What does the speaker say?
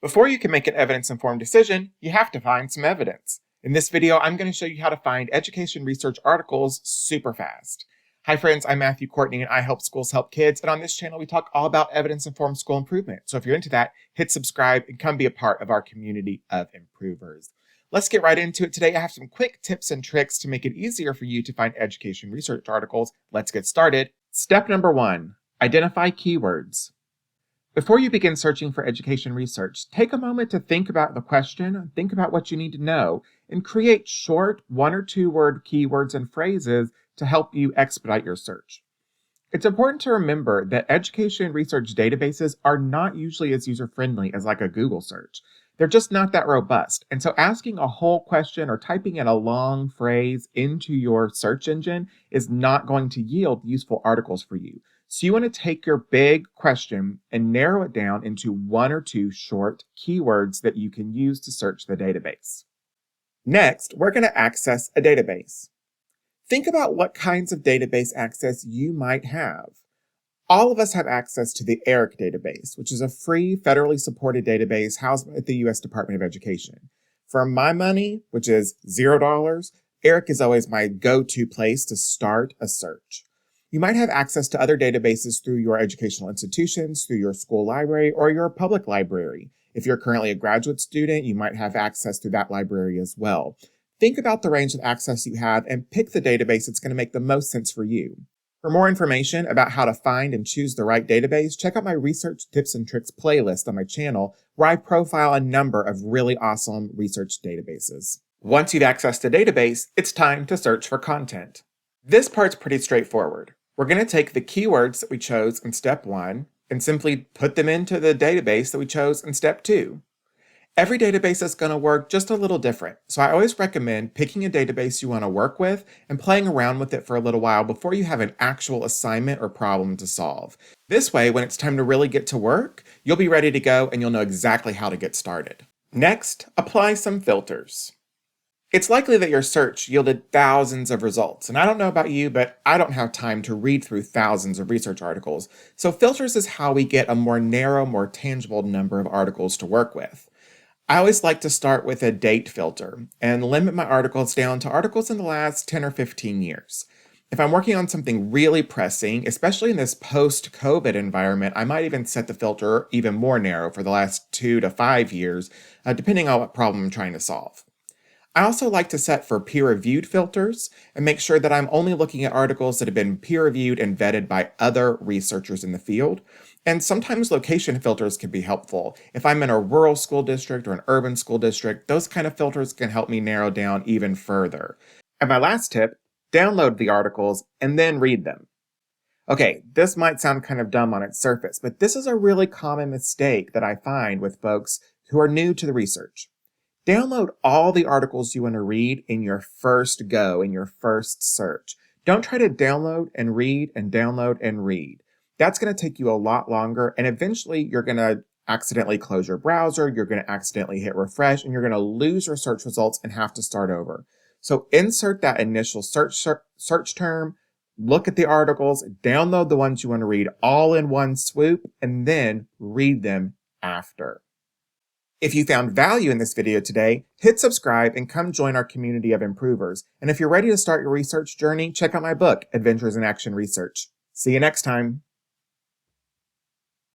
Before you can make an evidence-informed decision, you have to find some evidence. In this video, I'm going to show you how to find education research articles super fast. Hi friends, I'm Matthew Courtney and I help schools help kids, and on this channel we talk all about evidence-informed school improvement. So if you're into that, hit subscribe and come be a part of our community of improvers. Let's get right into it today. I have some quick tips and tricks to make it easier for you to find education research articles. Let's get started. Step number 1, identify keywords. Before you begin searching for education research, take a moment to think about the question, think about what you need to know, and create short 1 or 2 word keywords and phrases to help you expedite your search. It's important to remember that education research databases are not usually as user-friendly as like a Google search. They're just not that robust. And so asking a whole question or typing in a long phrase into your search engine is not going to yield useful articles for you. So you want to take your big question and narrow it down into 1 or 2 short keywords that you can use to search the database. Next, we're going to access a database. Think about what kinds of database access you might have. All of us have access to the ERIC database, which is a free, federally supported database housed at the U.S. Department of Education. For my money, which is $0, ERIC is always my go-to place to start a search. You might have access to other databases through your educational institutions, through your school library, or your public library. If you're currently a graduate student, you might have access to that library as well. Think about the range of access you have and pick the database that's going to make the most sense for you. For more information about how to find and choose the right database, check out my Research Tips and Tricks playlist on my channel, where I profile a number of really awesome research databases. Once you've accessed a database, it's time to search for content. This part's pretty straightforward. We're going to take the keywords that we chose in step 1 and simply put them into the database that we chose in step 2. Every database is going to work just a little different, so I always recommend picking a database you want to work with and playing around with it for a little while before you have an actual assignment or problem to solve. This way, when it's time to really get to work, you'll be ready to go and you'll know exactly how to get started. Next, apply some filters. It's likely that your search yielded thousands of results, and I don't know about you, but I don't have time to read through thousands of research articles, so filters is how we get a more narrow, more tangible number of articles to work with. I always like to start with a date filter and limit my articles down to articles in the last 10 or 15 years. If I'm working on something really pressing, especially in this post-COVID environment, I might even set the filter even more narrow for the last 2 to 5 years, depending on what problem I'm trying to solve. I also like to set for peer-reviewed filters and make sure that I'm only looking at articles that have been peer-reviewed and vetted by other researchers in the field. And sometimes location filters can be helpful. If I'm in a rural school district or an urban school district, those kind of filters can help me narrow down even further. And my last tip, download the articles and then read them. Okay, this might sound kind of dumb on its surface, but this is a really common mistake that I find with folks who are new to the research. Download all the articles you want to read in your first go, in your first search. Don't try to download and read and download and read. That's going to take you a lot longer, and eventually you're going to accidentally close your browser, you're going to accidentally hit refresh, and you're going to lose your search results and have to start over. So insert that initial search term, look at the articles, download the ones you want to read all in one swoop, and then read them after. If you found value in this video today, hit subscribe and come join our community of improvers. And if you're ready to start your research journey, check out my book, Adventures in Action Research. See you next time.